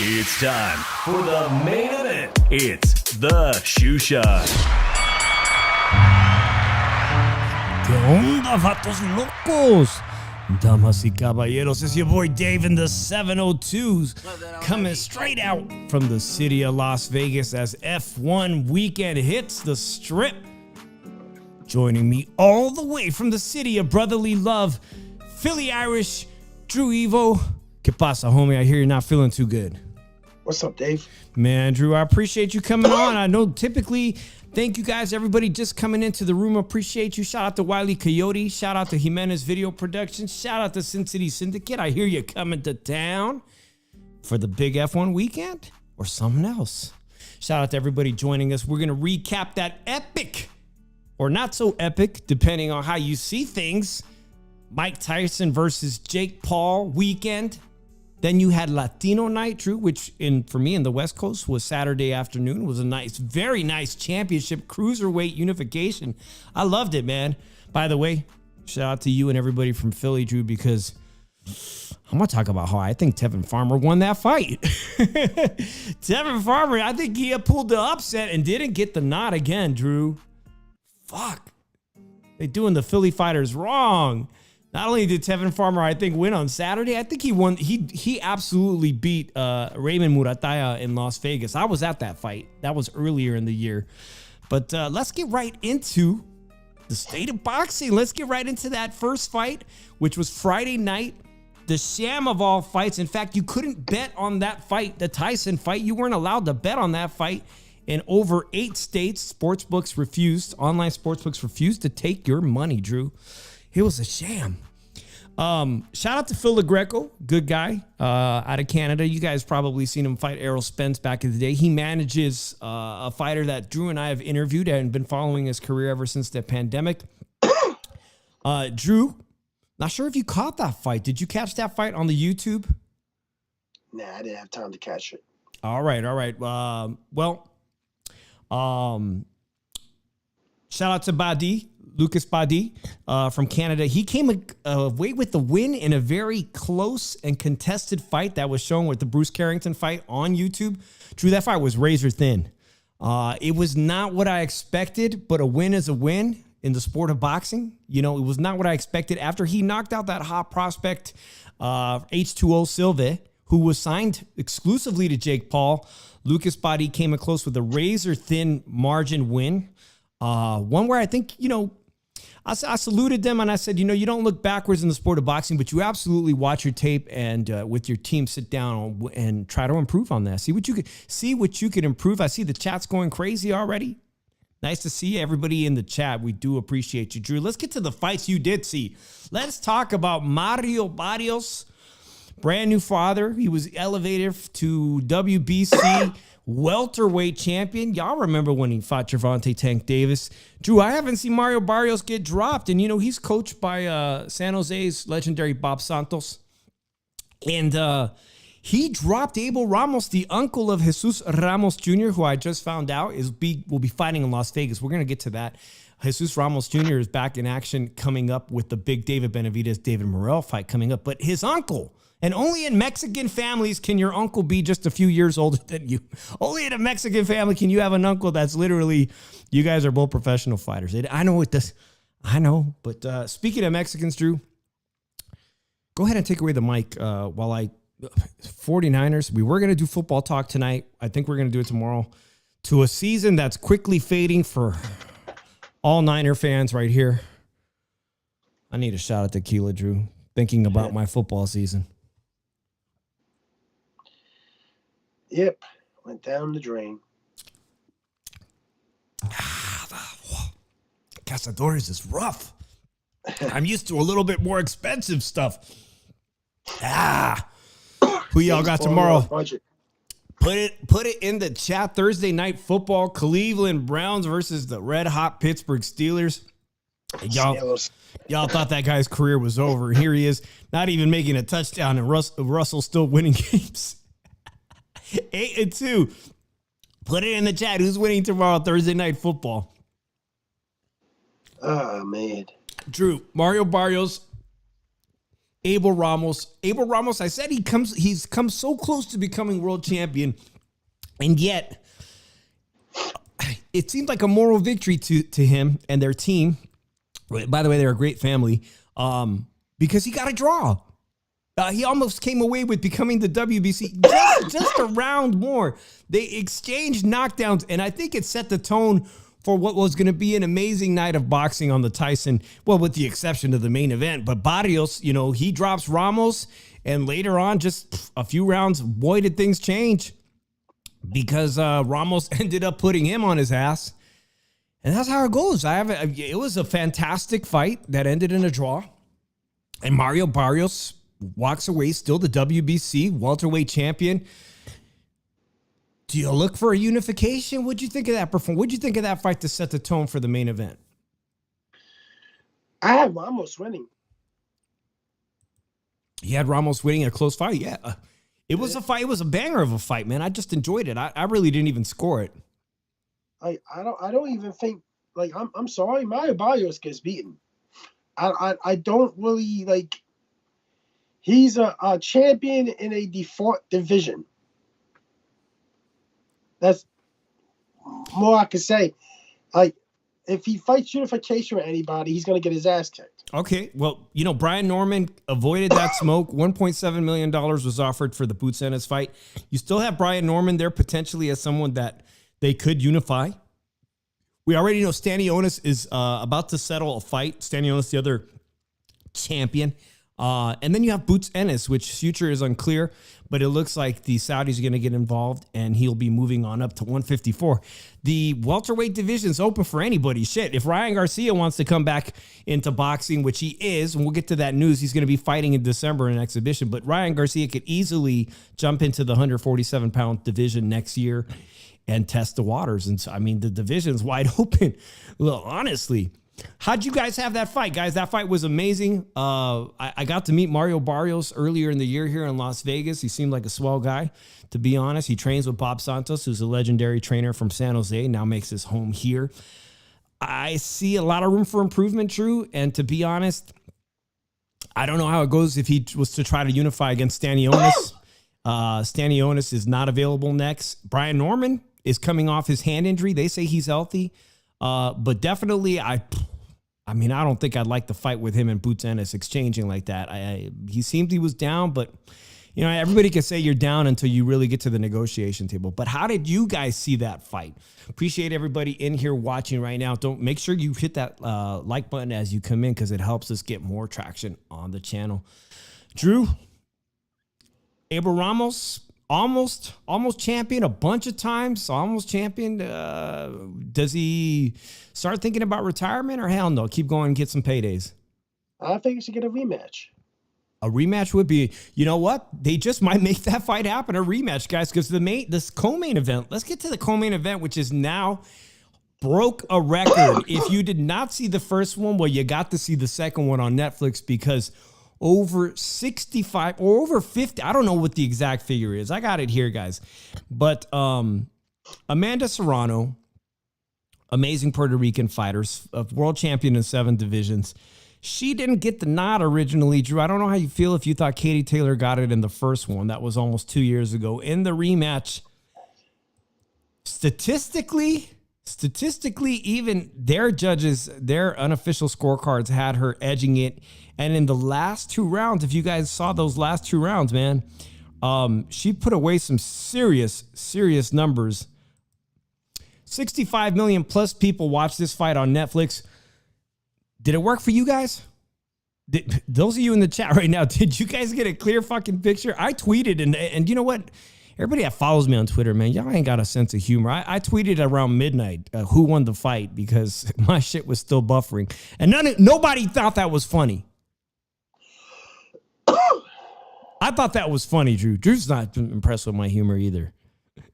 It's time for the main event. It's the Shoe Shot. ¿Qué onda, vatos locos? Damas y caballeros, it's your boy Dave in the 702s, coming straight out from the city of Las Vegas as F1 weekend hits the strip. Joining me all the way from the city of brotherly love, Philly Irish, Drew Evo. ¿Qué pasa, homie? I hear you're not feeling too good. What's up, Dave? Man, Drew, I appreciate you coming on. I know typically, thank you guys, everybody just coming into the room. Appreciate you. Shout out to Wiley Coyote. Shout out to Jimenez Video Productions. Shout out to Sin City Syndicate. I hear you coming to town for the big F1 weekend or something else. Shout out to everybody joining us. We're going to recap that epic or not so epic, depending on how you see things, Mike Tyson versus Jake Paul weekend. Then you had Latino Night, Drew, which for me in the West Coast was Saturday afternoon. It was a nice, very nice championship cruiserweight unification. I loved it, man. By the way, shout out to you and everybody from Philly, Drew, because I'm going to talk about how I think Tevin Farmer won that fight. Tevin Farmer, I think he pulled the upset and didn't get the nod again, Drew. Fuck. They're doing the Philly fighters wrong. Not only did Tevin Farmer, I think, win on Saturday, I think he won. He absolutely beat Raymond Murataya in Las Vegas. I was at that fight. That was earlier in the year. But let's get right into the state of boxing. Let's get right into that first fight, which was Friday night. The sham of all fights. In fact, you couldn't bet on that fight, the Tyson fight. You weren't allowed to bet on that fight. In over 8 states, sportsbooks refused, online sportsbooks refused to take your money, Drew. It was a sham. Shout out to Phil LaGreco, good guy out of Canada. You guys probably seen him fight Errol Spence back in the day. He manages a fighter that Drew and I have interviewed and been following his career ever since the pandemic. Drew, not sure if you caught that fight. Did you catch that fight on the YouTube? Nah, I didn't have time to catch it. All right. Shout out to Badi. Lucas Badi from Canada. He came away with the win in a very close and contested fight that was shown with the Bruce Carrington fight on YouTube. Drew, that fight was razor thin. It was not what I expected, but a win is a win in the sport of boxing. You know, it was not what I expected. After he knocked out that hot prospect, H2O Silva, who was signed exclusively to Jake Paul, Lucas Badi came in close with a razor thin margin win. One where I think, I saluted them and I said, you don't look backwards in the sport of boxing, but you absolutely watch your tape and with your team sit down and try to improve on that. See what you could improve. I see the chat's going crazy already. Nice to see everybody in the chat. We do appreciate you, Drew. Let's get to the fights you did see. Let's talk about Mario Barrios, brand new father. He was elevated to WBC welterweight champion. Y'all remember when he fought Gervonta Tank Davis. Drew, I haven't seen Mario Barrios get dropped. And, he's coached by San Jose's legendary Bob Santos. And he dropped Abel Ramos, the uncle of Jesus Ramos Jr., who I just found out will be fighting in Las Vegas. We're going to get to that. Jesus Ramos Jr. is back in action coming up with the big David Benavidez, David Morrell fight coming up. But his uncle, and only in Mexican families can your uncle be just a few years older than you. Only in a Mexican family can you have an uncle that's literally, you guys are both professional fighters. I know it does. I know. But speaking of Mexicans, Drew, go ahead and take away the mic while I 49ers. We were going to do football talk tonight. I think we're going to do it tomorrow. To a season that's quickly fading for all Niner fans right here. I need a shot at tequila, Drew. Thinking about my football season. Yep. Went down the drain. Cazadores is rough. I'm used to a little bit more expensive stuff. Who y'all got tomorrow? Put it in the chat. Thursday night football. Cleveland Browns versus the red hot Pittsburgh Steelers. Y'all thought that guy's career was over. Here he is, not even making a touchdown, and Russell still winning games. 8-2. Put it in the chat. Who's winning tomorrow? Thursday night football. Oh man. Drew, Mario Barrios, Abel Ramos. Abel Ramos, I said he's come so close to becoming world champion, and yet it seemed like a moral victory to him and their team. By the way, they're a great family because he got a draw. He almost came away with becoming the WBC just a round more. They exchanged knockdowns, and I think it set the tone for what was going to be an amazing night of boxing on the Tyson, well, with the exception of the main event. But Barrios, he drops Ramos, and later on, just a few rounds, boy, did things change because Ramos ended up putting him on his ass. And that's how it goes. It was a fantastic fight that ended in a draw. And Mario Barrios walks away, still the WBC welterweight champion. Do you look for a unification? What'd you think of that performance? What'd you think of that fight to set the tone for the main event? I had Ramos winning. You had Ramos winning a close fight, yeah. It was a fight. It was a banger of a fight, man. I just enjoyed it. I really didn't even score it. I don't even think, like, I'm sorry, Mario Barrios gets beaten. I don't really, like, he's a champion in a default division. That's more I can say. Like, if he fights unification with anybody, he's going to get his ass kicked. Okay, well, Brian Norman avoided that smoke. $1.7 million was offered for the Boots Ennis fight. You still have Brian Norman there potentially as someone that they could unify. We already know Stanionis is about to settle a fight. Stanionis, the other champion. And then you have Boots Ennis, which future is unclear, but it looks like the Saudis are going to get involved, and he'll be moving on up to 154. The welterweight division is open for anybody. Shit, if Ryan Garcia wants to come back into boxing, which he is, and we'll get to that news, he's going to be fighting in December in an exhibition, but Ryan Garcia could easily jump into the 147-pound division next year and test the waters. And so, the division's wide open. Well, honestly, how'd you guys have that fight, guys? That fight was amazing. I got to meet Mario Barrios earlier in the year here in Las Vegas. He seemed like a swell guy, to be honest. He trains with Bob Santos, who's a legendary trainer from San Jose, now makes his home here. I see a lot of room for improvement, Drew. And to be honest, I don't know how it goes if he was to try to unify against Stanionis. Stanionis is not available next. Brian Norman is coming off his hand injury. They say he's healthy. But definitely, I don't think I'd like to fight with him and Boots Ennis exchanging like that. He seemed he was down, but everybody can say you're down until you really get to the negotiation table. But how did you guys see that fight? Appreciate everybody in here watching right now. Don't make sure you hit that like button as you come in because it helps us get more traction on the channel. Drew, Abel Ramos. Almost champion a bunch of times. Almost champion. Does he start thinking about retirement or hell no? Keep going and get some paydays. I think he should get a rematch. A rematch would be, you know what? They just might make that fight happen. A rematch, guys, because this co-main event. Let's get to the co-main event, which is now broke a record. If you did not see the first one, well, you got to see the second one on Netflix because over 65 or over 50. I don't know what the exact figure is. I got it here, guys. But Amanda Serrano, amazing Puerto Rican fighter, a world champion in 7 divisions. She didn't get the nod originally, Drew. I don't know how you feel if you thought Katie Taylor got it in the first one. That was almost 2 years ago. In the rematch, statistically, statistically, even their judges, their unofficial scorecards had her edging it. And in the last 2 rounds, if you guys saw those last 2 rounds, man, she put away some serious numbers. 65 million plus people watched this fight on Netflix. Did it work for you guys? Those of you in the chat right now, did you guys get a clear fucking picture? I tweeted, and you know what? Everybody that follows me on Twitter, man, y'all ain't got a sense of humor. I tweeted around midnight who won the fight because my shit was still buffering. And nobody thought that was funny. I thought that was funny, Drew. Drew's not impressed with my humor either.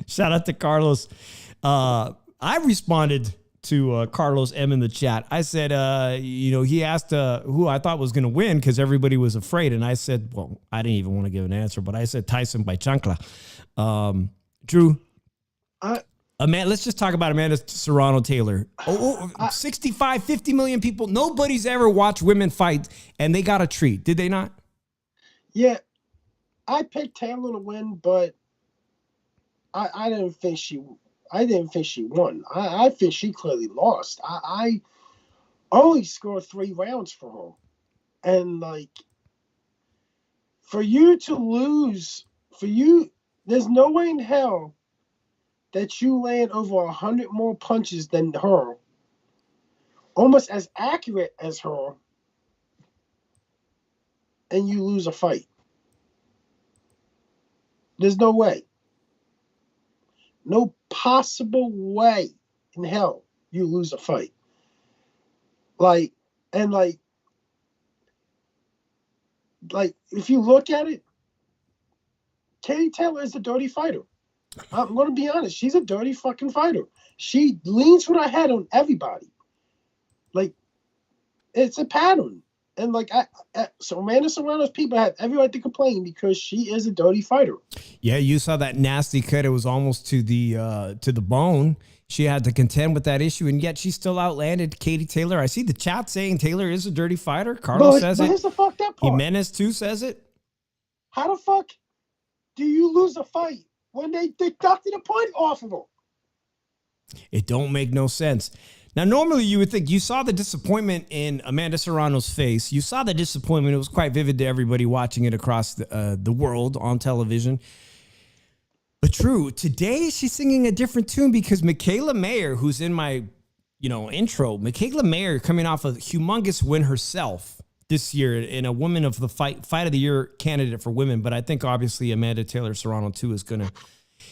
Shout out to Carlos. I responded to Carlos M in the chat. I said, he asked who I thought was going to win because everybody was afraid. And I said, well, I didn't even want to give an answer, but I said Tyson by chancla. Drew, let's just talk about Amanda Serrano Taylor. 65, 50 million people. Nobody's ever watched women fight, and they got a treat. Did they not? Yeah, I picked Taylor to win, but I didn't think she won. I think she clearly lost. I only scored 3 rounds for her. And, for you to lose, there's no way in hell that you land over 100 more punches than her, almost as accurate as her, and you lose a fight. There's no way. No possible way in hell you lose a fight. If you look at it, Katie Taylor is a dirty fighter. I'm going to be honest. She's a dirty fucking fighter. She leans with her head on everybody. It's a pattern. And so Amanda Serrano's people have every right to complain because she is a dirty fighter. Yeah, you saw that nasty cut. It was almost to the bone. She had to contend with that issue, and yet she still outlanded Katie Taylor. I see the chat saying Taylor is a dirty fighter. Carlos says it. Here's the fucked up part. Jimenez too says it. How the fuck do you lose a fight when they deducted a point off of her? It don't make no sense. Now, normally you would think you saw the disappointment in Amanda Serrano's face. You saw the disappointment. It was quite vivid to everybody watching it across the world on television. But true, today she's singing a different tune because Michaela Mayer, who's in my, intro, Michaela Mayer coming off a humongous win herself this year in a Women of the Fight of the Year candidate for women. But I think obviously Amanda Taylor Serrano too is going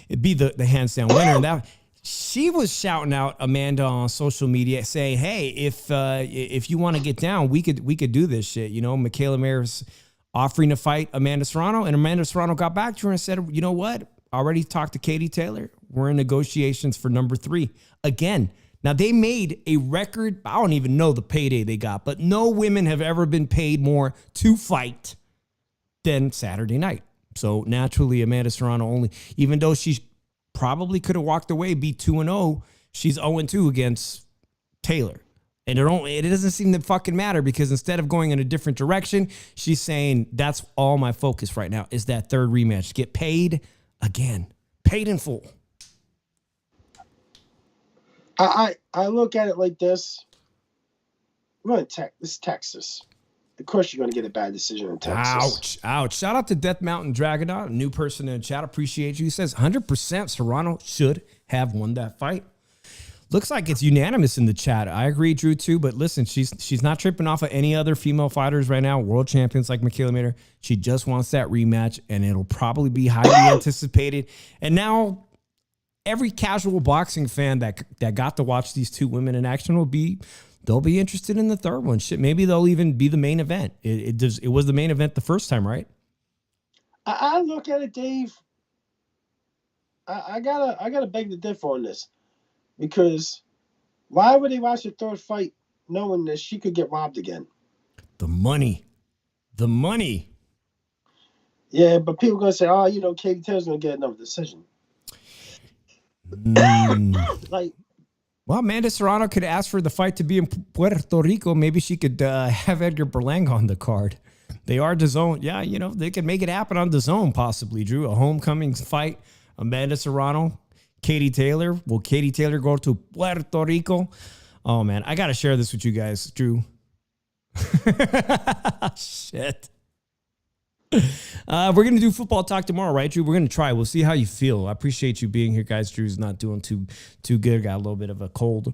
to be the hands down winner. And that she was shouting out Amanda on social media saying, hey, if you want to get down, we could do this shit. Michaela Mayer's offering to fight Amanda Serrano, and Amanda Serrano got back to her and said, you know what? Already talked to Katie Taylor. We're in negotiations for number 3 again. Now they made a record. I don't even know the payday they got, but no women have ever been paid more to fight than Saturday night. So naturally, Amanda Serrano only, even though she's probably could have walked away, be 2-0. She's 0-2 against Taylor. And it doesn't seem to fucking matter because instead of going in a different direction, she's saying that's all my focus right now is that third rematch. Get paid again. Paid in full. I look at it like this. This is Texas. Of course you're going to get a bad decision in Texas. Ouch. Shout out to Death Mountain Dragonaut, a new person in the chat. Appreciate you. He says 100% Serrano should have won that fight. Looks like it's unanimous in the chat. I agree, Drew, too. But listen, she's not tripping off of any other female fighters right now, world champions like Michaela Mayer. She just wants that rematch, and it'll probably be highly anticipated. And now every casual boxing fan that got to watch these two women in action they'll be interested in the third one. Shit, maybe they'll even be the main event. It was the main event the first time, right? I look at it, Dave. I gotta beg to differ on this, because why would they watch the third fight knowing that she could get robbed again? The money. Yeah, but people are gonna say, Katie Taylor's gonna get another decision. Well, Amanda Serrano could ask for the fight to be in Puerto Rico. Maybe she could have Edgar Berlanga on the card. They are DAZN. Yeah, they could make it happen on DAZN possibly, Drew. A homecoming fight. Amanda Serrano Katie Taylor. Will Katie Taylor go to Puerto Rico? Oh, man. I got to share this with you guys, Drew. Shit. We're going to do football talk tomorrow, right, Drew? We're going to try. We'll see how you feel. I appreciate you being here, guys. Drew's not doing too good. Got a little bit of a cold.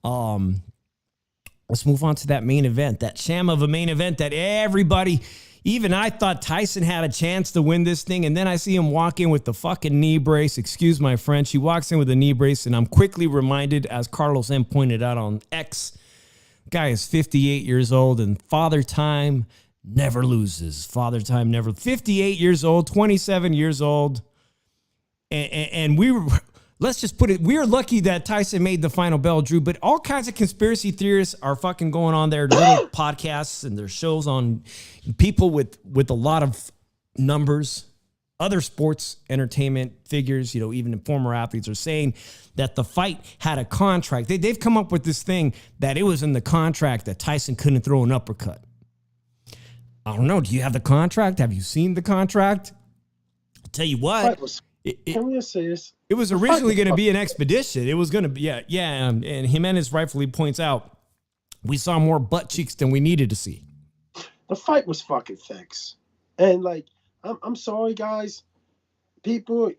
Let's move on to that main event, that sham of a main event that everybody, even I thought Tyson had a chance to win this thing. And then I see him walk in with the fucking knee brace. Excuse my French. He walks in with a knee brace. And I'm quickly reminded, as Carlos M pointed out on X, guy is 58 years old and father time never loses. Father time never. 58 years old, 27 years old. And we were, let's just put it, we are lucky that Tyson made the final bell, Drew, but all kinds of conspiracy theorists are fucking going on their little podcasts and their shows on people with a lot of numbers. Other sports entertainment figures, even former athletes are saying that the fight had a contract. They've come up with this thing that it was in the contract that Tyson couldn't throw an uppercut. I don't know. Do you have the contract? Have you seen the contract? I'll tell you what. Can we just say this? It was originally going to be an expedition. It was going to be, yeah. And Jimenez rightfully points out, we saw more butt cheeks than we needed to see. The fight was fucking fixed. And, I'm sorry, guys. People,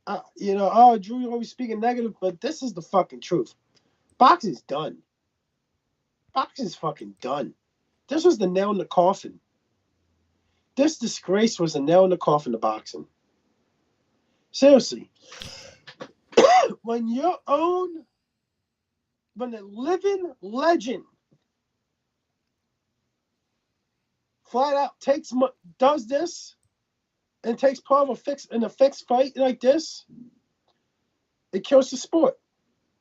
Drew, you're always speaking negative, but this is the fucking truth. Boxing's done. Boxing's fucking done. This was the nail in the coffin. This disgrace was the nail in the coffin of boxing. Seriously. When a living legend flat out does this and takes part of a fixed fight like this, it kills the sport.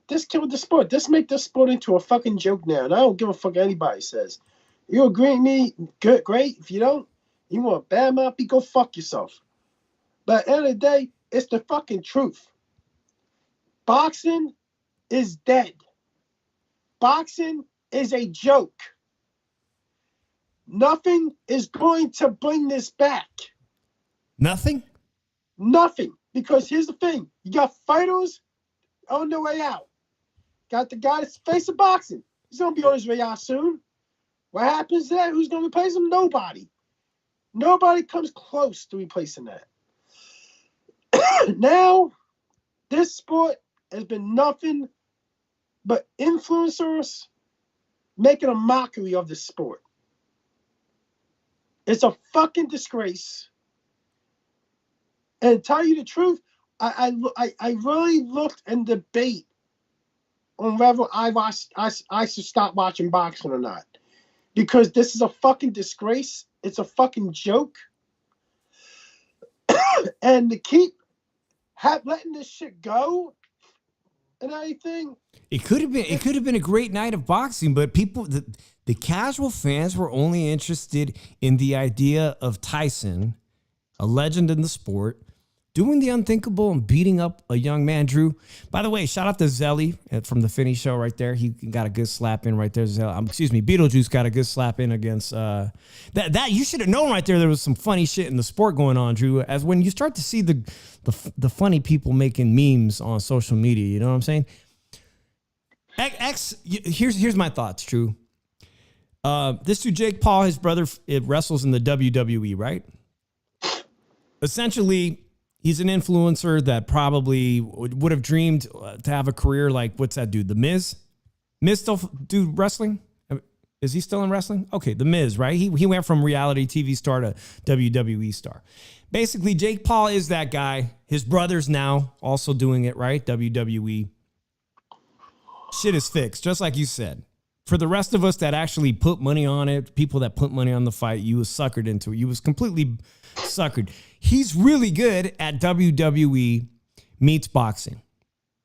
This killed the sport. This make this sport into a fucking joke now, and I don't give a fuck what anybody says. You agree with me? Good, great. If you don't, you want to badmouth me, go fuck yourself. But at the end of the day, it's the fucking truth. Boxing is dead. Boxing is a joke. Nothing is going to bring this back. Nothing? Nothing. Because here's the thing. You got fighters on their way out. Got the guy that's facing boxing. He's going to be on his way out soon. What happens there? Who's going to replace him? Nobody. Nobody comes close to replacing that. Now, this sport has been nothing but influencers making a mockery of this sport. It's a fucking disgrace. And to tell you the truth, I really looked and debate on whether I should stop watching boxing or not. Because this is a fucking disgrace. It's a fucking joke. And to keep letting this shit go and everything. It could have been a great night of boxing, but the casual fans were only interested in the idea of Tyson, a legend in the sport, doing the unthinkable and beating up a young man, Drew. By the way, shout out to Zelly from the Finney Show right there. He got a good slap in right there. Beetlejuice got a good slap in against that. You should have known right there was some funny shit in the sport going on, Drew. As when you start to see the funny people making memes on social media, you know what I'm saying? Here's my thoughts, Drew. This dude, Jake Paul, his brother, it wrestles in the WWE, right? Essentially, he's an influencer that probably would have dreamed to have a career like, what's that dude, The Miz? Miz still do wrestling? Is he still in wrestling? Okay, The Miz, right? He went from reality TV star to WWE star. Basically, Jake Paul is that guy. His brother's now also doing it, right? WWE. Shit is fixed, just like you said. For the rest of us that actually put money on it, people that put money on the fight, you was suckered into it. You was completely suckered. He's really good at WWE meets boxing.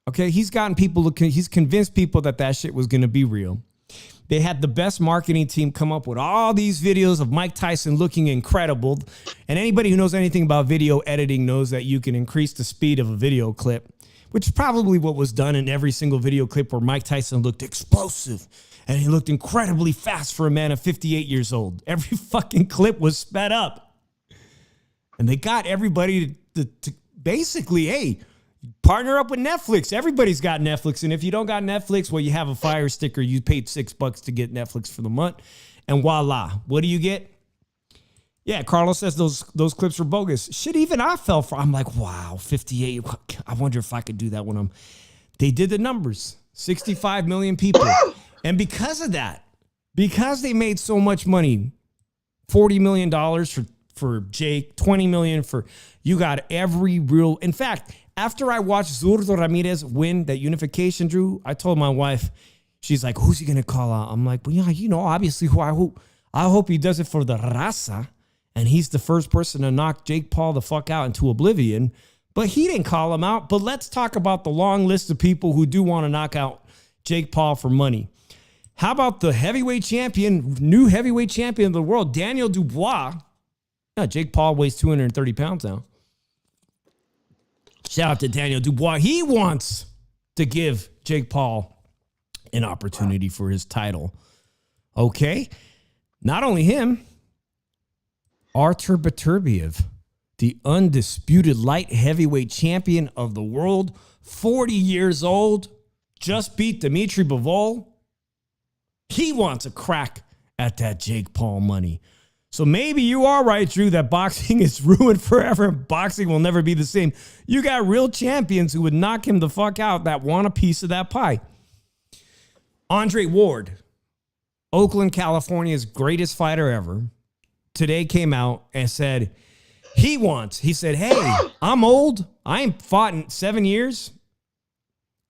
Okay, he's convinced people that shit was going to be real. They had the best marketing team come up with all these videos of Mike Tyson looking incredible. And anybody who knows anything about video editing knows that you can increase the speed of a video clip, which is probably what was done in every single video clip where Mike Tyson looked explosive and he looked incredibly fast for a man of 58 years old. Every fucking clip was sped up. And they got everybody to basically, hey, Partner up with Netflix. Everybody's got Netflix. And if you don't got Netflix, well, you have a Fire sticker. You paid $6 to get Netflix for the month. And voila. What do you get? Yeah, Carlos says those clips were bogus. Shit, even I fell for. I'm like, wow, 58. I wonder if I could do that when I'm. They did the numbers. 65 million people. And because of that, because they made so much money, $40 million for Jake, $20 million for. You got every real. In fact, after I watched Zurdo Ramirez win that unification, Drew, I told my wife, she's like, who's he going to call out? I'm like, well, yeah, you know, obviously who I hope he does it for the raza. And he's the first person to knock Jake Paul the fuck out into oblivion. But he didn't call him out. But let's talk about the long list of people who do want to knock out Jake Paul for money. How about the heavyweight champion, new heavyweight champion of the world, Daniel Dubois? Yeah, Jake Paul weighs 230 pounds now. Shout out to Daniel Dubois. He wants to give Jake Paul an opportunity for his title. Okay. Not only him, Artur Beterbiev, the undisputed light heavyweight champion of the world, 40 years old, just beat Dimitri Bivol. He wants a crack at that Jake Paul money. So maybe you are right, Drew, that boxing is ruined forever. Boxing will never be the same. You got real champions who would knock him the fuck out that want a piece of that pie. Andre Ward, Oakland, California's greatest fighter ever, today came out and said he said, hey, I'm old. I ain't fought in 7 years.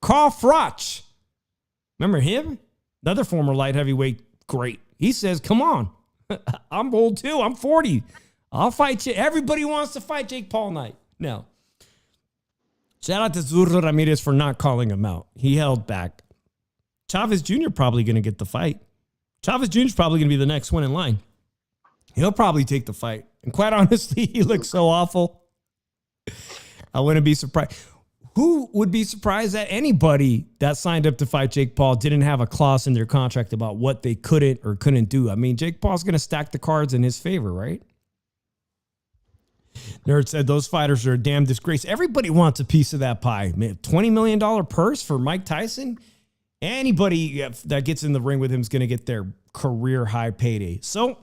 Carl Froch, remember him? Another former light heavyweight great. He says, come on. I'm old too. I'm 40. I'll fight you. Everybody wants to fight Jake Paul night. No. Shout out to Zurdo Ramirez for not calling him out. He held back. Chavez Jr. probably going to get the fight. Chavez Jr. is probably going to be the next one in line. He'll probably take the fight. And quite honestly, he looks so awful. I wouldn't be surprised. Who would be surprised that anybody that signed up to fight Jake Paul didn't have a clause in their contract about what they couldn't or couldn't do? I mean, Jake Paul's going to stack the cards in his favor, right? Nerd said those fighters are a damn disgrace. Everybody wants a piece of that pie. Man, $20 million purse for Mike Tyson? Anybody that gets in the ring with him is going to get their career high payday. So,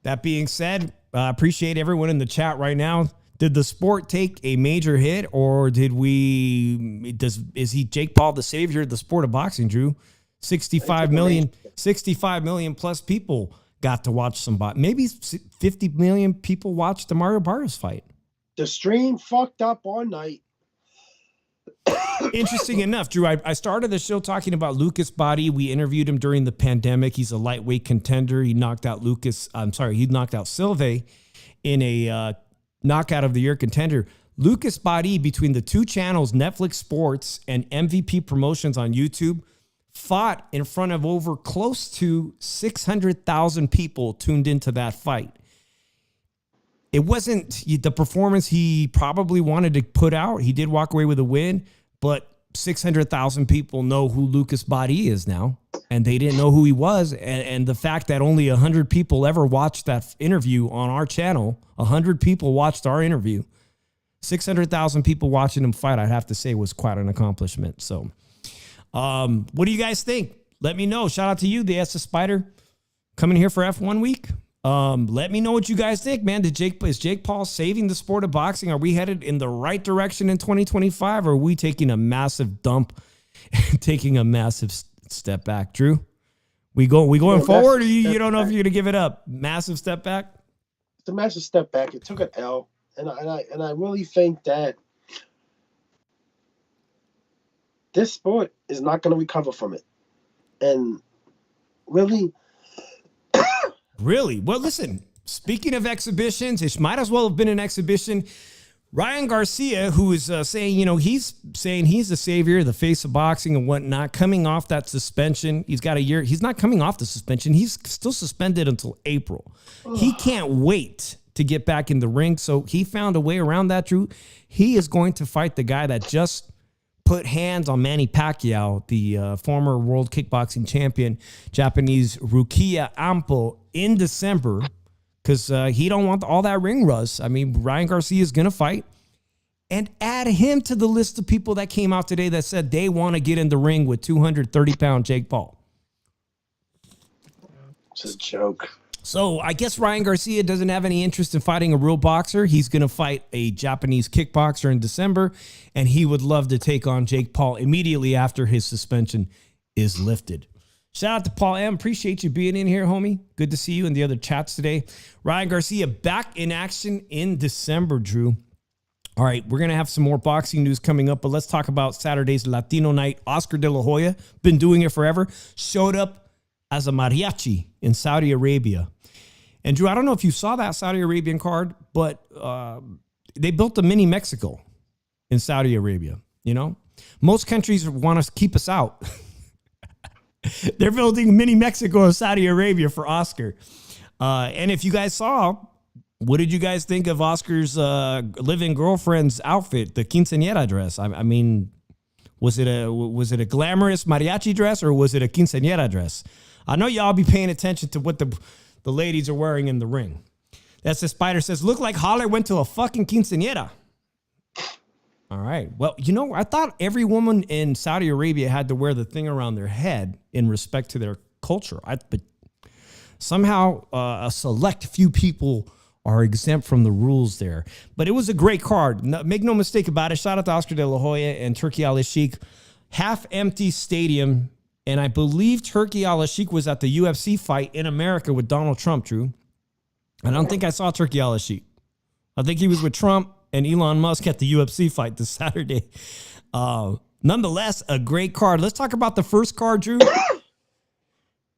that being said, I appreciate everyone in the chat right now. Did the sport take a major hit, or is he Jake Paul the savior of the sport of boxing, Drew? 65 million plus people got to watch some boxing. Maybe 50 million people watched the Mario Barrios fight. The stream fucked up all night. Interesting enough, Drew, I started the show talking about Lucas Body. We interviewed him during the pandemic. He's a lightweight contender. He knocked out Silva in a knockout of the year contender. Lucas Body, between the two channels, Netflix Sports and MVP Promotions on YouTube, fought in front of over close to 600,000 people tuned into that fight. It wasn't the performance he probably wanted to put out. He did walk away with a win, but 600,000 people know who Lucas Body is now, and they didn't know who he was. And the fact that only 100 people ever watched that interview on our channel, 100 people watched our interview, 600,000 people watching him fight, I'd have to say was quite an accomplishment. So what do you guys think? Let me know. Shout out to you, the S Spider, coming here for F1 week. Let me know what you guys think, man. Is Jake Paul saving the sport of boxing? Are we headed in the right direction in 2025? Or are we taking a massive dump and taking a massive step back? Drew, we going forward, or you don't know if you're going to give it up? Massive step back? It's a massive step back. It took an L. And I really think that this sport is not going to recover from it. And really... Really? Well, listen, speaking of exhibitions, it might as well have been an exhibition. Ryan Garcia, who is he's the savior, the face of boxing and whatnot, coming off that suspension. He's got a year. He's not coming off the suspension. He's still suspended until April. He can't wait to get back in the ring. So he found a way around that, Drew. He is going to fight the guy that just put hands on Manny Pacquiao, the former world kickboxing champion, Japanese Rukia Ampo, in December, because he don't want all that ring rust. I mean, Ryan Garcia is going to fight, and add him to the list of people that came out today that said they want to get in the ring with 230-pound Jake Paul. It's a joke. So I guess Ryan Garcia doesn't have any interest in fighting a real boxer. He's going to fight a Japanese kickboxer in December, and he would love to take on Jake Paul immediately after his suspension is lifted. Shout out to Paul M. Appreciate you being in here, homie. Good to see you in the other chats today. Ryan Garcia back in action in December, Drew. All right, we're going to have some more boxing news coming up, but let's talk about Saturday's Latino night. Oscar De La Hoya, been doing it forever, showed up as a mariachi in Saudi Arabia. And Drew, I don't know if you saw that Saudi Arabian card, but they built a mini Mexico in Saudi Arabia. You know, most countries want to keep us out. They're building mini Mexico in Saudi Arabia for Oscar. And if you guys saw, what did you guys think of Oscar's living girlfriend's outfit, the quinceañera dress? I mean, was it a glamorous mariachi dress or was it a quinceañera dress? I know y'all be paying attention to what the ladies are wearing in the ring. That's the Spider says, look like Holler went to a fucking quinceañera. All right. Well, you know, I thought every woman in Saudi Arabia had to wear the thing around their head in respect to their culture. But somehow a select few people are exempt from the rules there. But it was a great card. No, make no mistake about it. Shout out to Oscar De La Hoya and Turki Al-Sheikh. Half-empty stadium. And I believe Turki Al-Sheikh was at the UFC fight in America with Donald Trump, Drew. I don't think I saw Turki Al-Sheikh. I think he was with Trump and Elon Musk at the UFC fight this Saturday. Nonetheless, a great card. Let's talk about the first card, Drew.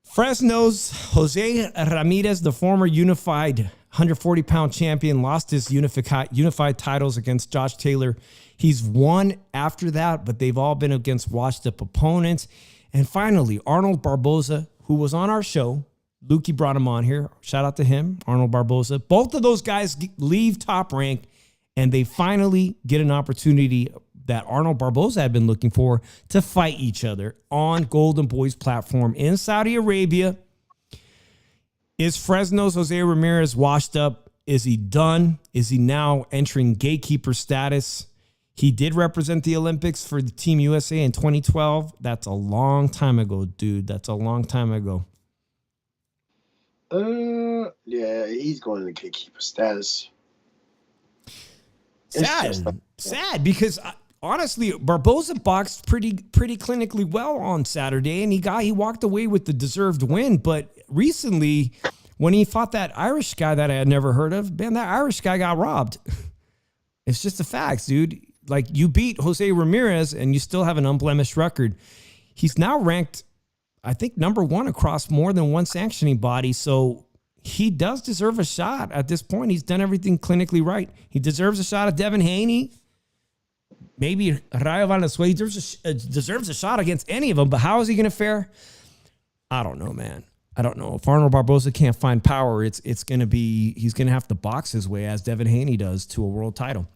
Fresno's Jose Ramirez, the former unified 140-pound champion, lost his unified titles against Josh Taylor. He's won after that, but they've all been against washed-up opponents. And finally, Arnold Barboza, who was on our show. Lukey brought him on here. Shout out to him, Arnold Barboza. Both of those guys leave Top Rank, and they finally get an opportunity that Arnold Barboza had been looking for to fight each other on Golden Boy's platform in Saudi Arabia. Is Fresno's Jose Ramirez washed up? Is he done? Is he now entering gatekeeper status? He did represent the Olympics for the Team USA in 2012. That's a long time ago, dude. That's a long time ago. Yeah, he's going to gatekeeper status. Sad because honestly, Barboza boxed pretty clinically well on Saturday, and he walked away with the deserved win. But recently, when he fought that Irish guy that I had never heard of, man, that Irish guy got robbed. It's just the facts, dude. Like, you beat Jose Ramirez, and you still have an unblemished record. He's now ranked, I think, number one across more than one sanctioning body. So he does deserve a shot at this point. He's done everything clinically right. He deserves a shot at Devin Haney. Maybe Rayo Valenzuela. He deserves a shot against any of them. But how is he going to fare? I don't know, man. I don't know. If Arnold Barboza can't find power, he's going to have to box his way, as Devin Haney does, to a world title.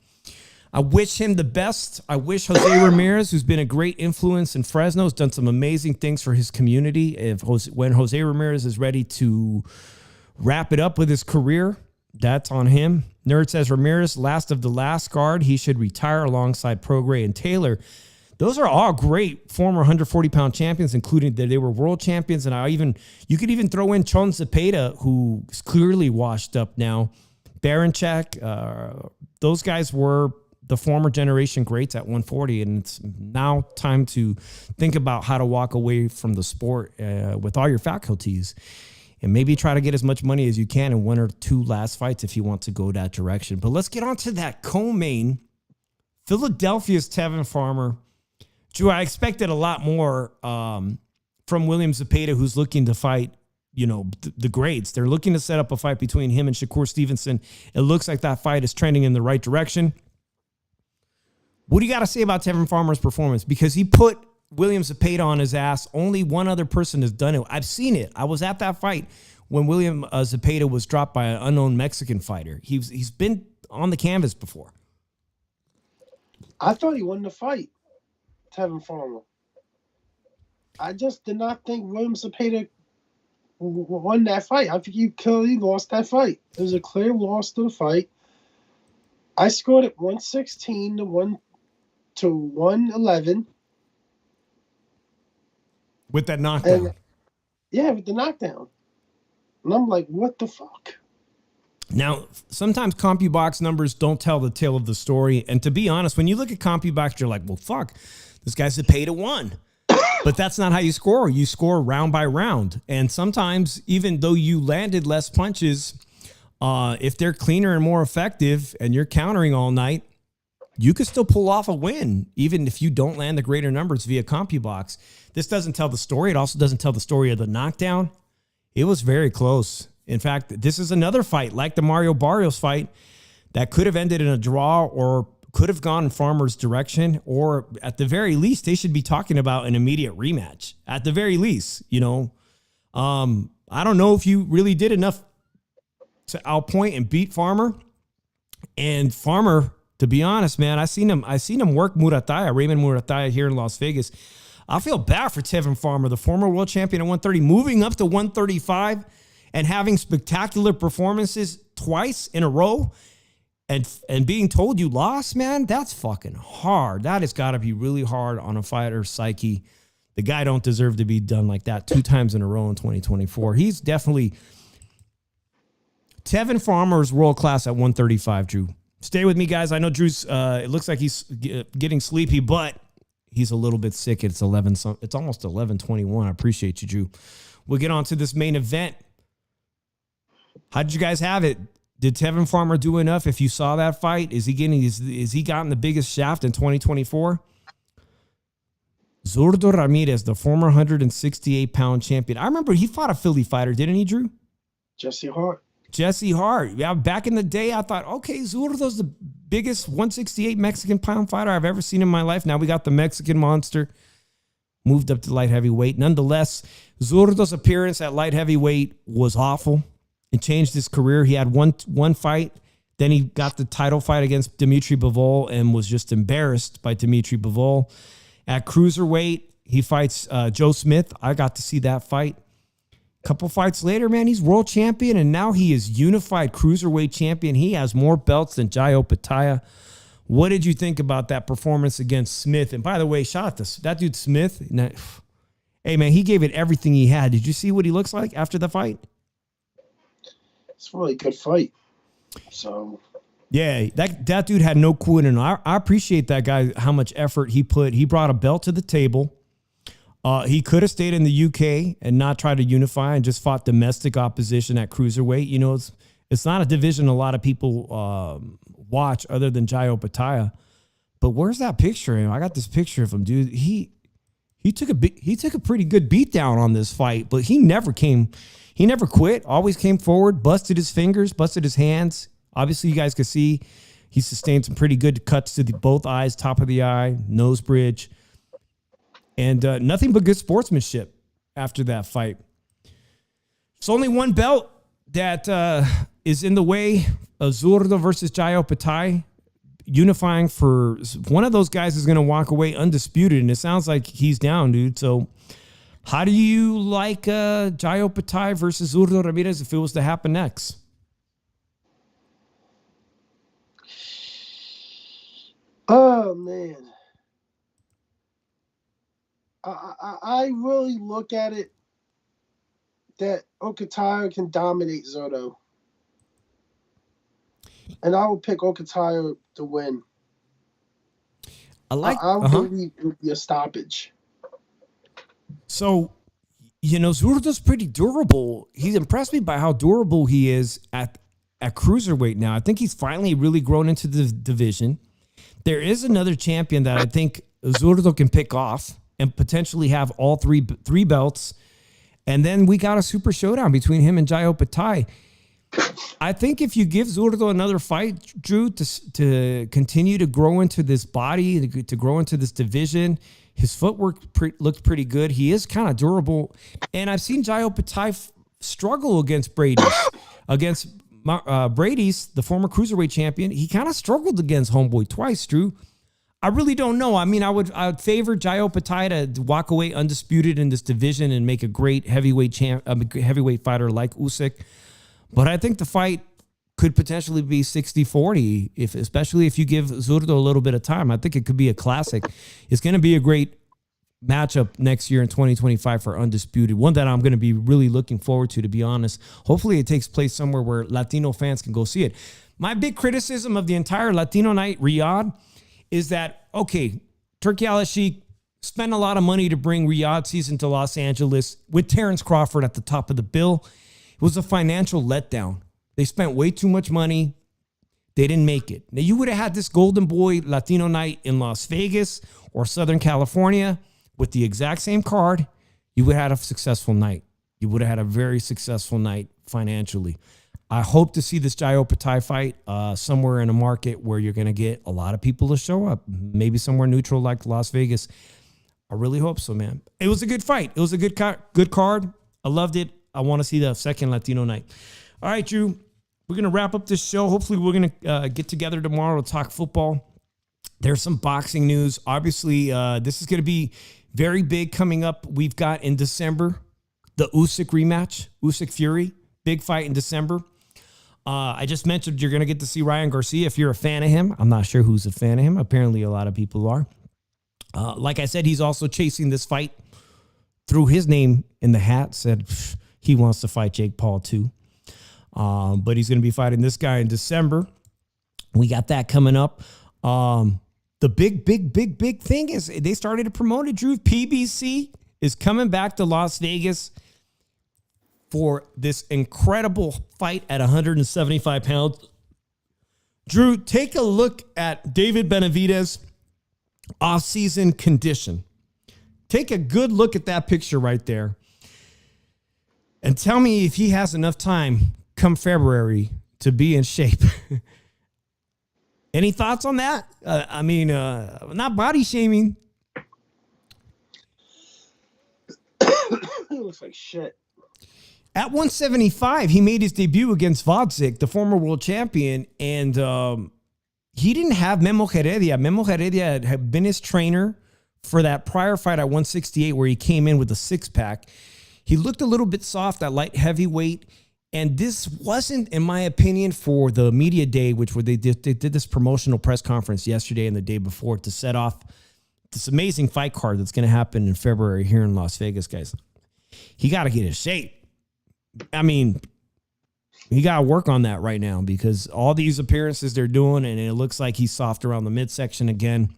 I wish him the best. I wish Jose Ramirez, who's been a great influence in Fresno, has done some amazing things for his community. When Jose Ramirez is ready to wrap it up with his career, that's on him. Nerd says Ramirez, last of the last guard. He should retire alongside Prograis and Taylor. Those are all great former 140-pound champions, including that they were world champions. And you could even throw in Chon Zepeda, who is clearly washed up now. Baranchak, those guys were the former generation greats at 140, and it's now time to think about how to walk away from the sport with all your faculties, and maybe try to get as much money as you can in one or two last fights if you want to go that direction. But let's get on to that co-main. Philadelphia's Tevin Farmer. Drew, I expected a lot more from William Zepeda, who's looking to fight, the greats. They're looking to set up a fight between him and Shakur Stevenson. It looks like that fight is trending in the right direction. What do you got to say about Tevin Farmer's performance? Because he put William Zepeda on his ass. Only one other person has done it. I've seen it. I was at that fight when William Zepeda was dropped by an unknown Mexican fighter. He's been on the canvas before. I thought he won the fight, Tevin Farmer. I just did not think William Zepeda won that fight. I think he clearly lost that fight. It was a clear loss to the fight. I scored it 116 to 111. With that knockdown. And yeah, with the knockdown. And I'm like, what the fuck? Now, sometimes CompuBox numbers don't tell the tale of the story. And to be honest, when you look at CompuBox, you're like, well, fuck, this guy's a pay to one. But that's not how you score. You score round by round. And sometimes, even though you landed less punches, if they're cleaner and more effective and you're countering all night, you could still pull off a win, even if you don't land the greater numbers via CompuBox. This doesn't tell the story. It also doesn't tell the story of the knockdown. It was very close. In fact, this is another fight like the Mario Barrios fight that could have ended in a draw or could have gone in Farmer's direction, or at the very least, they should be talking about an immediate rematch. At the very least, you know, I don't know if you really did enough to outpoint and beat Farmer. And Farmer, to be honest, man, I seen him work Raymond Murataya here in Las Vegas. I feel bad for Tevin Farmer, the former world champion at 130, moving up to 135 and having spectacular performances twice in a row. And being told you lost, man, that's fucking hard. That has got to be really hard on a fighter's psyche. The guy don't deserve to be done like that 2 times in a row in 2024. He's definitely... Tevin Farmer is world-class at 135, Drew. Stay with me, guys. I know Drew's... it looks like he's getting sleepy, but he's a little bit sick. It's almost 11:21. I appreciate you, Drew. We'll get on to this main event. How did you guys have it? Did Tevin Farmer do enough? If you saw that fight, is he gotten the biggest shaft in 2024? Zurdo Ramirez, the former 168-pound champion. I remember he fought a Philly fighter, didn't he, Drew? Jesse Hart. Yeah, back in the day, I thought, okay, Zurdo's the biggest 168 Mexican pound fighter I've ever seen in my life. Now we got the Mexican monster, moved up to light heavyweight. Nonetheless, Zurdo's appearance at light heavyweight was awful. It changed his career. He had one fight. Then he got the title fight against Dimitri Bivol and was just embarrassed by Dimitri Bivol. At cruiserweight, he fights Joe Smith. I got to see that fight. A couple fights later, man, he's world champion, and now he is unified cruiserweight champion. He has more belts than Jai Opetaia. What did you think about that performance against Smith? And by the way, shout out to that dude Smith. Hey, man, he gave it everything he had. Did you see what he looks like after the fight? It's a really good fight. So yeah, that dude had no quit, and I appreciate that guy, how much effort he put. He brought a belt to the table. He could have stayed in the UK and not tried to unify and just fought domestic opposition at cruiserweight. You know, it's not a division a lot of people watch other than Jai Opetaia. But where's that picture? I got this picture of him, dude. He took a pretty good beat down on this fight, but he never quit, always came forward, busted his fingers, busted his hands. Obviously, you guys can see he sustained some pretty good cuts to both eyes, top of the eye, nose bridge, and nothing but good sportsmanship after that fight. It's only one belt that is in the way of Zurdo versus Jai Opetaia. Unifying for one of those guys is going to walk away undisputed, and it sounds like he's down, dude. So how do you like Jai Opetaia versus Zurdo Ramirez if it was to happen next? Oh, man. I really look at it that Opetaia can dominate Zurdo. And I will pick Opetaia to win. I would believe it would be a stoppage. So, you know, Zurdo's pretty durable. He's impressed me by how durable he is at cruiserweight now. I think he's finally really grown into the division. There is another champion that I think Zurdo can pick off and potentially have all three belts. And then we got a super showdown between him and Jai Opetaia. I think if you give Zurdo another fight, Drew, to continue to grow into this body, to grow into this division, his footwork looked pretty good. He is kind of durable. And I've seen Jai Opetaia struggle against Brady's. Against Brady's, the former cruiserweight champion, he kind of struggled against Homeboy twice, Drew. I really don't know. I mean, I would favor Jai Opetaia to walk away undisputed in this division and make a great heavyweight fighter like Usyk. But I think the fight could potentially be 60-40, especially if you give Zurdo a little bit of time. I think it could be a classic. It's going to be a great matchup next year in 2025 for Undisputed. One that I'm going to be really looking forward to be honest. Hopefully it takes place somewhere where Latino fans can go see it. My big criticism of the entire Latino night, Riyadh, is that, okay, Turki Al-Sheikh spent a lot of money to bring Riyadh season to Los Angeles with Terrence Crawford at the top of the bill. It was a financial letdown. They spent way too much money. They didn't make it. Now, you would have had this Golden Boy Latino night in Las Vegas or Southern California with the exact same card. You would have had a successful night. You would have had a very successful night financially. I hope to see this Jai Opetaia fight somewhere in a market where you're going to get a lot of people to show up. Maybe somewhere neutral like Las Vegas. I really hope so, man. It was a good fight. It was a good card. I loved it. I want to see the second Latino night. All right, Drew. We're going to wrap up this show. Hopefully, we're going to get together tomorrow to talk football. There's some boxing news. Obviously, this is going to be very big coming up. We've got in December the Usyk rematch, Usyk Fury, big fight in December. I just mentioned you're going to get to see Ryan Garcia if you're a fan of him. I'm not sure who's a fan of him. Apparently, a lot of people are. Like I said, he's also chasing this fight. Threw his name in the hat, said he wants to fight Jake Paul too. But he's going to be fighting this guy in December. We got that coming up. The big thing is they started to promote it, Drew. PBC is coming back to Las Vegas for this incredible fight at 175 pounds. Drew, take a look at David Benavidez' off-season condition. Take a good look at that picture right there and tell me if he has enough time come February to be in shape. Any thoughts on that? Not body shaming. It looks like shit. At 175, he made his debut against Vodzik, the former world champion, and he didn't have Memo Heredia. Memo Heredia had been his trainer for that prior fight at 168 where he came in with a six-pack. He looked a little bit soft at light heavyweight, and this wasn't, in my opinion, for the media day, which where they did this promotional press conference yesterday and the day before to set off this amazing fight card that's going to happen in February here in Las Vegas, guys. He got to get in shape. I mean, he got to work on that right now because all these appearances they're doing, and it looks like he's soft around the midsection again.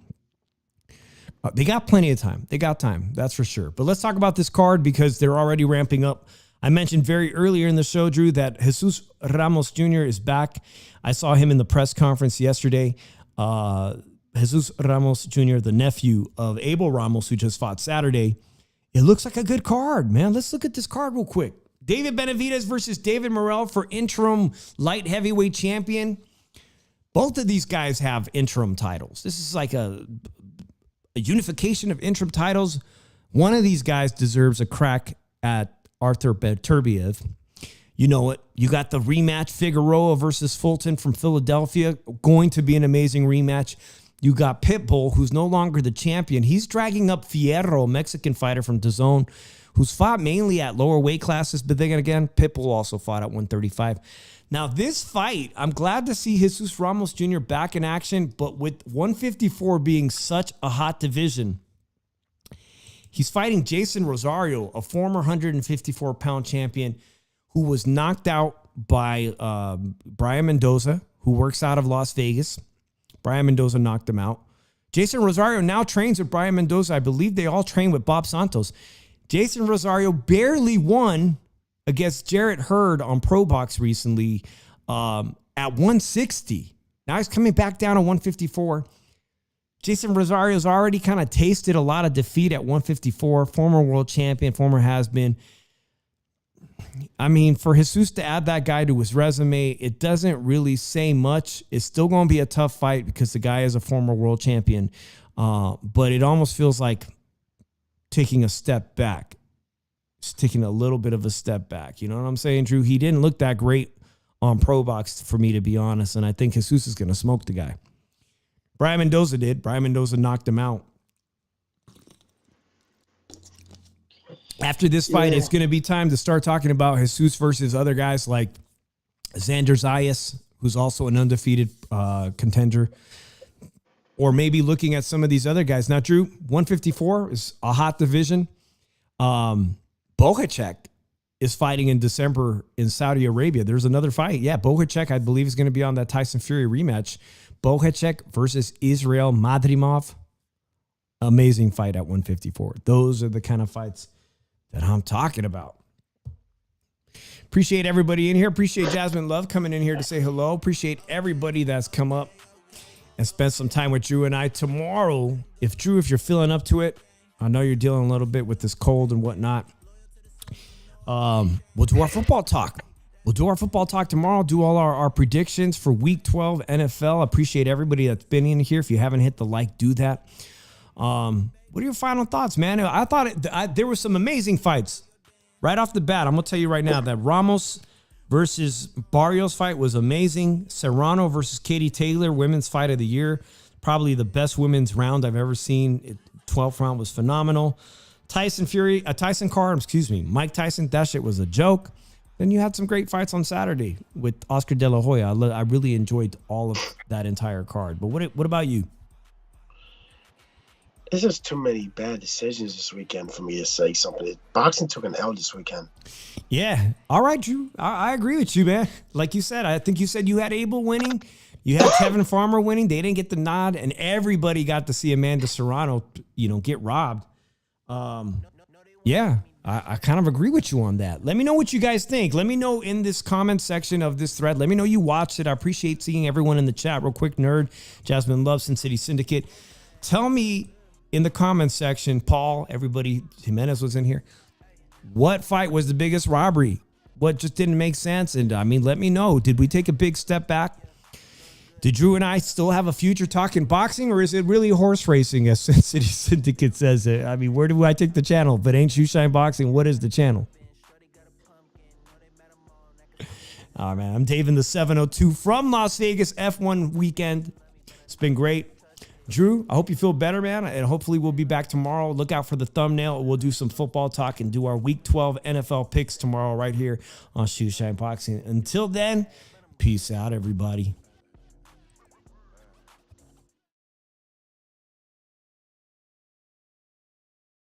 They got plenty of time. They got time, that's for sure. But let's talk about this card because they're already ramping up. I mentioned very earlier in the show, Drew, that Jesus Ramos Jr. is back. I saw him in the press conference yesterday. Jesus Ramos Jr., the nephew of Abel Ramos, who just fought Saturday. It looks like a good card, man. Let's look at this card real quick. David Benavidez versus David Morrell for interim light heavyweight champion. Both of these guys have interim titles. This is like a unification of interim titles. One of these guys deserves a crack at Arthur Beterbiev. You know it. You got the rematch, Figueroa versus Fulton from Philadelphia. Going to be an amazing rematch. You got Pitbull, who's no longer the champion. He's dragging up Fierro, a Mexican fighter from DAZN, who's fought mainly at lower weight classes. But then again, Pitbull also fought at 135. Now, this fight, I'm glad to see Jesus Ramos Jr. back in action, but with 154 being such a hot division, he's fighting Jason Rosario, a former 154-pound champion who was knocked out by Brian Mendoza, who works out of Las Vegas. Brian Mendoza knocked him out. Jason Rosario now trains with Brian Mendoza. I believe they all train with Bob Santos. Jason Rosario barely won against Jarrett Hurd on Pro Box recently at 160. Now he's coming back down to 154. Jason Rosario's already kind of tasted a lot of defeat at 154. Former world champion, former has-been. I mean, for Jesus to add that guy to his resume, it doesn't really say much. It's still going to be a tough fight because the guy is a former world champion. But it almost feels like taking a step back. It's taking a little bit of a step back. You know what I'm saying, Drew? He didn't look that great on Pro Box, for me to be honest, and I think Jesus is going to smoke the guy. Brian Mendoza did. Brian Mendoza knocked him out. After this fight, it's going to be time to start talking about Jesus versus other guys like Xander Zayas, who's also an undefeated contender. Or maybe looking at some of these other guys. Now, Drew, 154 is a hot division. Bohacek is fighting in December in Saudi Arabia. There's another fight. Yeah, Bohacek, I believe, is going to be on that Tyson Fury rematch. Bohacek versus Israel Madrimov. Amazing fight at 154. Those are the kind of fights that I'm talking about. Appreciate everybody in here. Appreciate Jasmine Love coming in here to say hello. Appreciate everybody that's come up and spend some time with Drew and I tomorrow. If you're feeling up to it, I know you're dealing a little bit with this cold and whatnot. We'll do our football talk. We'll do our football talk tomorrow. Do all our predictions for Week 12 NFL. I appreciate everybody that's been in here. If you haven't hit the like, do that. What are your final thoughts, man? I thought there were some amazing fights right off the bat. I'm gonna tell you right now that Ramos versus Barrios fight was amazing. Serrano versus Katie Taylor, women's fight of the year. Probably the best women's round I've ever seen. 12th round was phenomenal. Tyson card, Mike Tyson, that shit was a joke. Then you had some great fights on Saturday with Oscar De La Hoya. I really enjoyed all of that entire card. But what about you? There's just too many bad decisions this weekend for me to say something. Boxing took an L this weekend. Yeah. All right, Drew. I agree with you, man. Like you said, I think you said you had Abel winning. You had Kevin Farmer winning. They didn't get the nod, and everybody got to see Amanda Serrano, get robbed. Yeah, I kind of agree with you on that. Let me know what you guys think. Let me know in this comment section of this thread. Let me know you watched it. I appreciate seeing everyone in the chat. Real quick, Nerd, Jasmine Love, Sin City Syndicate. Tell me in the comments section, Paul, everybody, Jimenez was in here. What fight was the biggest robbery? What just didn't make sense? And let me know. Did we take a big step back? Did Drew and I still have a future talking boxing, or is it really horse racing, as Sin City Syndicate says it? Where do I take the channel? But ain't Shoeshine Boxing, what is the channel? All right, man. I'm Dave in the 702 from Las Vegas F1 weekend. It's been great. Drew, I hope you feel better, man, and hopefully we'll be back tomorrow. Look out for the thumbnail. We'll do some football talk and do our Week 12 NFL picks tomorrow right here on Shoeshine Boxing. Until then, peace out, everybody.